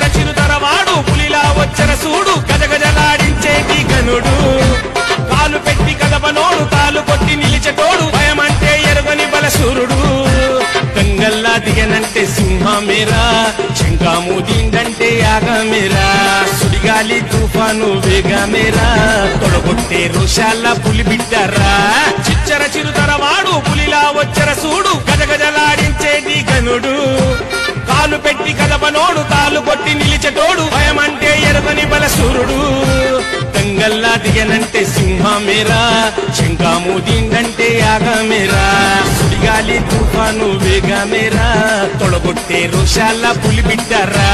చిచ్చర చిరుతరవాడు పులిలా వచ్చర సూడు గజగజలాడించేటి గనుడు కాలు పెట్టి కదపనోడు తాలు కొట్టి నిలిచటోడు భయమంటే ఎరుగని బలసూరుడు గంగల్లా దిగనంటే సింహమేరా శంఖాము దిండంటే యాగమేరా సుడిగాలి తుఫాను వేగమేరా తొడగొట్టే రోషాల పులి బిడ్డరా చిచ్చర చిరుతరవాడు పులిలా వచ్చర సూడు గజగజలాడించేటి గనుడు కాలు పెట్టి కదపనోడు తాలు కొట్టి నిలిచటోడు భయమంటే ఎరుగని బలసూరుడు గంగల్లా దిగనంటే సింహమేరా శంఖాము దిండంటే యాగమేరా సుడిగాలి తుఫాను వేగమేరా తొడగొట్టే రోషాల పులి బిడ్డరా